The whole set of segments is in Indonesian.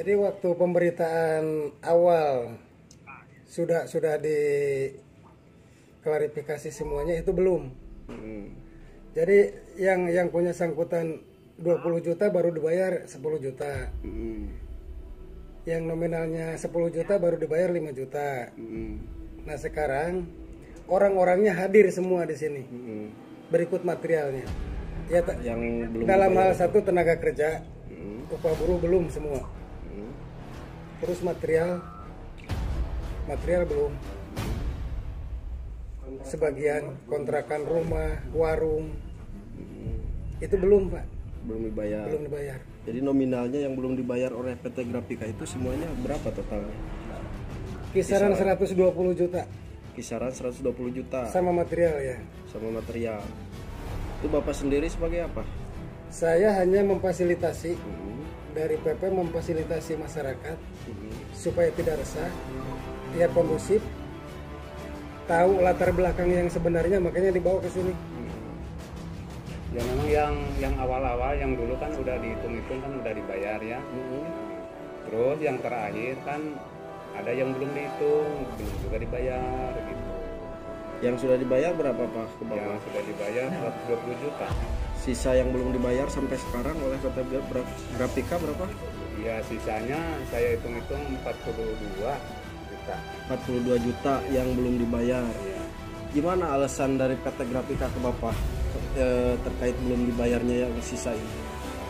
Jadi waktu pemberitaan awal sudah diklarifikasi semuanya, itu belum. Jadi yang punya sangkutan 20 juta baru dibayar 10 juta. Yang nominalnya 10 juta baru dibayar 5 juta. Nah sekarang orang-orangnya hadir semua di sini. Berikut materialnya. Ya, yang belum dalam hal satu tenaga kerja, upah buruh belum semua. Terus material belum. Sebagian kontrakan rumah, warung, itu belum, Pak. Belum dibayar. Belum dibayar. Jadi nominalnya yang belum dibayar oleh PT Grafika itu semuanya berapa totalnya? Kisaran 120 juta. Kisaran 120 juta. Sama material ya. Sama material. Itu Bapak sendiri sebagai apa? Saya hanya memfasilitasi dari PP, memfasilitasi masyarakat supaya tidak resah, tidak kondusif, tahu latar belakang yang sebenarnya, makanya dibawa ke sini. Ya memang yang awal-awal yang dulu kan udah dihitung-hitung kan udah dibayar ya. Terus yang terakhir kan ada yang belum dihitung, belum juga dibayar gitu. Yang sudah dibayar berapa Pak? Yang sudah dibayar 120 juta. Sisa yang belum dibayar sampai sekarang oleh PT Grafika berapa? Ya sisanya saya hitung-hitung 42 juta. 42 juta yang belum dibayar. Ya. Gimana alasan dari PT Grafika ke Bapak terkait belum dibayarnya yang sisa ini?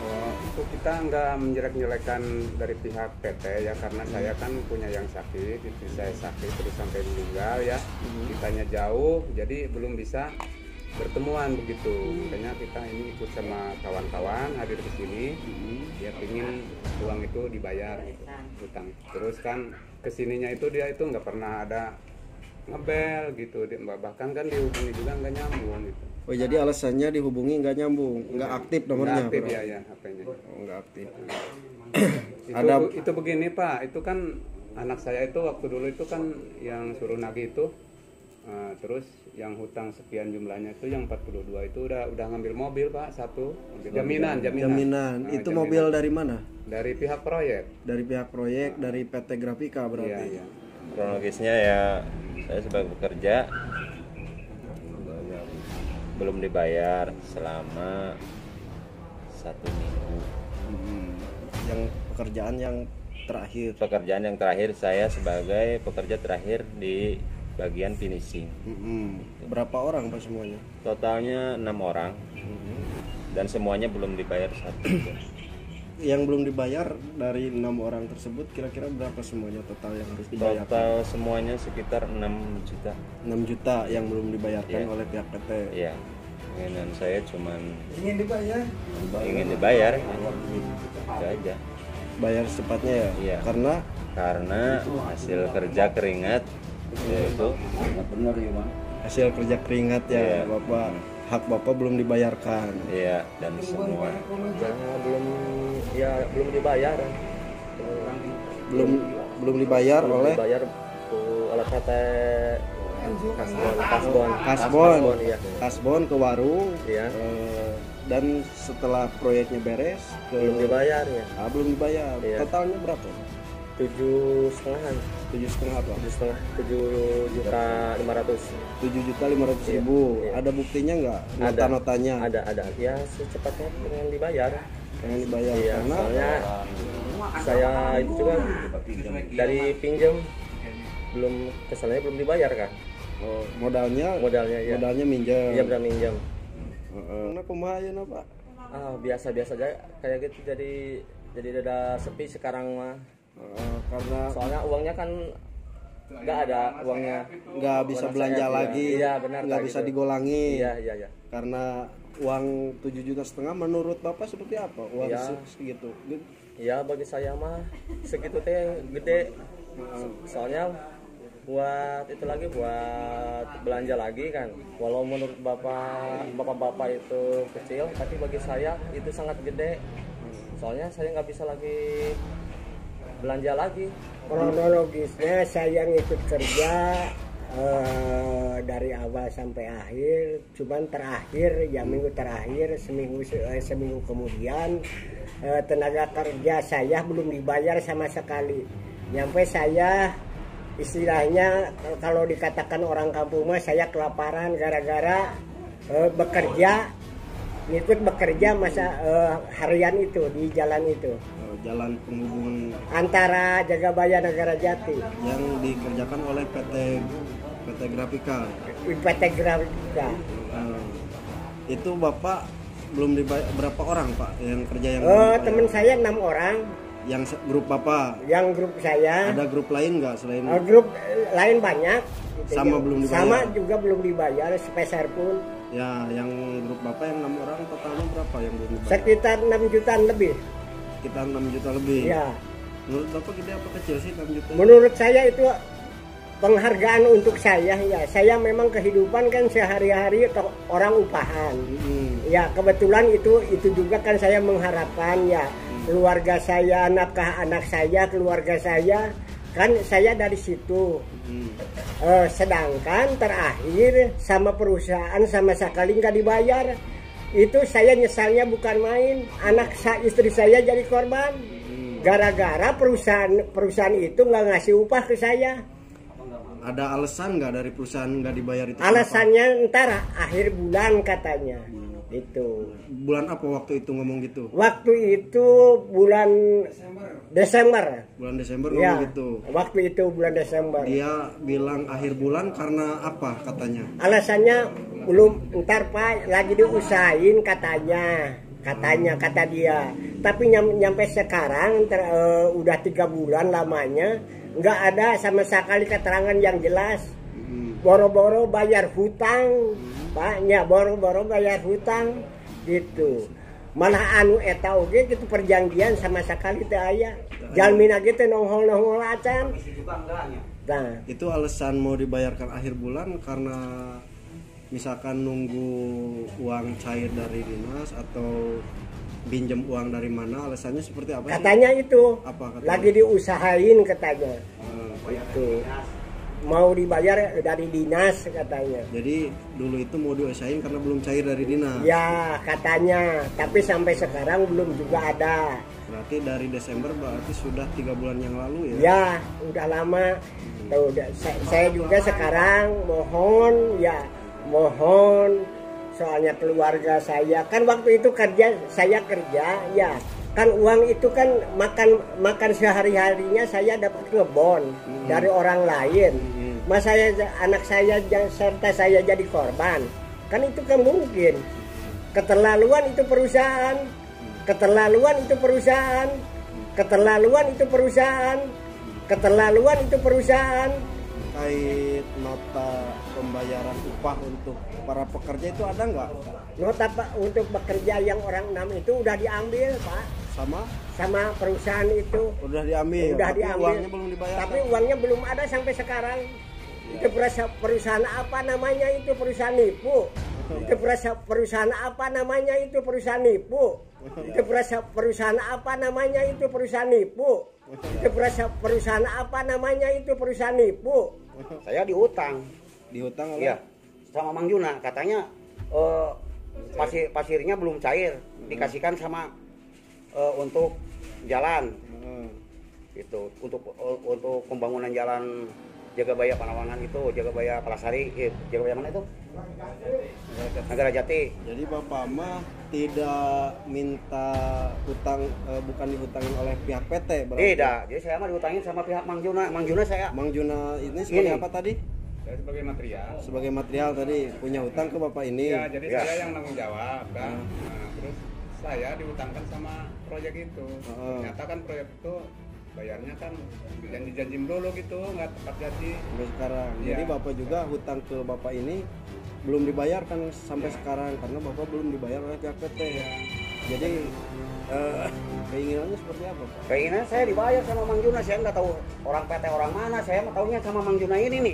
Oh, itu kita nggak menjelek-jelekan dari pihak PT ya, karena saya kan punya yang sakit, istri saya sakit terus sampai meninggal ya. Kitanya jauh, jadi belum bisa bertemuan begitu. Makanya kita ini ikut sama kawan-kawan hadir ke sini. Ya pingin uang itu dibayar gitu, hutang. Terus kan kesininya itu dia itu nggak pernah ada ngebel gitu, bahkan kan dihubungi juga nggak nyambung gitu. Oh jadi alasannya dihubungi nggak nyambung, nggak aktif nomornya? Nggak aktif ya HP-nya. Oh, nggak aktif. Itu begini Pak, itu kan anak saya itu waktu dulu itu kan yang suruh nagih itu, terus yang hutang sekian jumlahnya itu yang 42 itu udah ngambil mobil Pak, satu jaminan. Itu jaminan. Mobil dari mana? Dari pihak proyek. Dari pihak proyek, dari PT Grafika berarti. Iya. Kronologisnya ya, saya sebagai pekerja belum dibayar selama 1 minggu. Yang pekerjaan yang terakhir saya sebagai pekerja terakhir di bagian finishing. Berapa orang Pak semuanya? Totalnya 6 orang. Dan semuanya belum dibayar satu. Yang belum dibayar dari 6 orang tersebut kira-kira berapa semuanya total yang harus dibayar? Total semuanya sekitar 6 juta. 6 juta yang belum dibayarkan oleh pihak PT. Iya. Keinginan saya cuman Ingin dibayar. ingin dibayar. Itu aja. Bayar secepatnya ya? Iya. Karena hasil kerja keringat yaitu hasil kerja keringat ya, Iya. Bapak. Hak Bapak belum dibayarkan. iya, dan semua belum dibayar. Belum dibayar oleh Dibayar oleh PT Kasbon. iya. Kasbon ke warung. Iya. Dan setelah proyeknya beres Belum dibayar ya. Belum dibayar. Iya. Totalnya berapa? 7,5. 7,5 apa? 7.500.000. 7.500.000. Iya. Ada buktinya nggak? Ada. Nota-notanya? Ada. Ya secepatnya pengen dibayar. Pengen dibayar Iya, karena soalnya saya itu juga dari pinjam belum kesannya belum dibayar kan. modalnya Ya. modalnya minjem. Iya benar minjam. Karena pembahayan apa? Biasa-biasa aja kayak gitu, jadi dada sepi sekarang mah. Karena Soalnya uangnya kan nggak ada uangnya. nggak bisa Uang belanja saya, lagi, iya, benar, nggak kayak bisa gitu. digolangi. Iya. Karena uang 7,5 juta menurut Bapak seperti apa? Uang Iya. segitu. Iya bagi saya mah segitu teh gede. Soalnya buat belanja lagi kan. Walau menurut bapak itu kecil, tapi bagi saya itu sangat gede. Soalnya saya nggak bisa lagi belanja lagi. Kronologisnya saya ngikut kerja dari awal sampai akhir, cuman terakhir ya minggu terakhir seminggu kemudian tenaga kerja saya belum dibayar sama sekali. Nyampe saya istilahnya kalau dikatakan orang kampung mah saya kelaparan gara-gara bekerja, ngikut bekerja masa harian itu di jalan itu. Jalan penghubung Antara Jagabaya Negara Jati. yang dikerjakan oleh PT Grafika. PT Grafika. Itu Bapak belum dibayar berapa orang Pak yang kerja yang Teman saya 6 orang. Yang grup Bapak? Yang grup saya. Ada grup lain nggak selain? Grup lain banyak. Gitu Sama ya. belum dibayar? Sama juga belum dibayar sepeser pun. Ya, yang grup Bapak yang 6 orang totalnya berapa yang belum dibayar? Sekitar 6 jutaan lebih. Kita 6 juta lebih. Ya. Menurut Bapak gede apa kecil sih 6 juta? Menurut saya itu penghargaan untuk saya ya. Saya memang kehidupan kan sehari-hari orang upahan. Ya, kebetulan itu juga kan saya mengharapkan ya keluarga saya, nafkah anak saya, keluarga saya kan saya dari situ. Sedangkan terakhir sama perusahaan sama sekali nggak dibayar. Itu saya nyesalnya bukan main. Istri saya jadi korban gara-gara perusahaan itu nggak ngasih upah ke saya. Ada alasan nggak dari perusahaan nggak dibayar itu? Alasannya ntar akhir bulan katanya. Itu Bulan apa waktu itu ngomong gitu? waktu itu bulan Desember. Bulan Desember Ya, ngomong gitu. waktu itu bulan Desember. Dia bilang akhir bulan karena apa katanya? Alasannya belum, ntar Pak lagi diusahain katanya kata dia. Tapi nyampe sekarang udah 3 bulan lamanya nggak ada sama sekali keterangan yang jelas. Boro-boro bayar hutang, Paknya boro-boro bayar hutang gitu. Malah anu eta oge gitu perjanjian sama sekali teu aya. Jalmina ge teh nonghol-nonghol acan. Nah, Itu alasan mau dibayarkan akhir bulan karena misalkan nunggu uang cair dari dinas atau pinjam uang dari mana, alasannya seperti apa sih? katanya itu Apa katanya? lagi diusahain katanya. Itu mau dibayar dari dinas katanya. Jadi dulu itu mau diusahain karena belum cair dari dinas. Ya katanya, tapi sampai sekarang belum juga ada. Berarti dari Desember berarti sudah 3 bulan yang lalu ya? Ya udah lama. Tuh, saya juga sekarang mohon soalnya keluarga saya kan waktu itu saya kerja ya kan uang itu kan makan sehari-harinya saya dapat kebon dari orang lain. Masa anak saya serta saya jadi korban kan itu kan mungkin. Keterlaluan itu perusahaan Terkait nota pembayaran upah untuk para pekerja itu ada nggak? Nota untuk bekerja yang orang 6 itu udah diambil Pak sama perusahaan itu. Udah diambil. Udah Tapi diambil. uangnya belum dibayar. Tapi uangnya belum ada sampai sekarang. Itu perusahaan apa namanya itu perusahaan nipu. Itu perusahaan apa namanya itu perusahaan nipu. Itu perusahaan apa namanya itu perusahaan nipu. Itu perusahaan apa namanya itu perusahaan nipu. Saya dihutang. Dihutang oleh? Iya. Sama Mang Juna katanya pasirnya belum cair, dikasihkan sama untuk jalan. Gitu. Untuk pembangunan jalan Jagabaya Panawangan itu, Jagabaya Palasari, Jagabaya mana itu? Negara Jati. Jadi Bapak mah tidak minta hutang, bukan dihutangin oleh pihak PT berarti? Tidak, jadi saya mah dihutangin sama pihak Mang Juna. Mang Juna ini sebagai Ini. apa tadi? Saya sebagai material. Sebagai material tadi punya hutang ke Bapak ini. Ya, jadi Ya. saya yang tanggung jawab kan. Nah, terus saya dihutangkan sama proyek itu. Ternyata kan proyek itu bayarnya kan janji-janji dulu gitu, nggak tepat janji. Sampai sekarang. Iya. Jadi Bapak juga hutang ke Bapak ini belum dibayarkan sampai sekarang karena Bapak belum dibayar oleh pihak PT. Jadi keinginannya seperti apa Pak? Keinginan saya dibayar sama Mang Juna. Saya nggak tahu orang PT orang mana. Saya mah tahunya sama Mang Juna ini nih.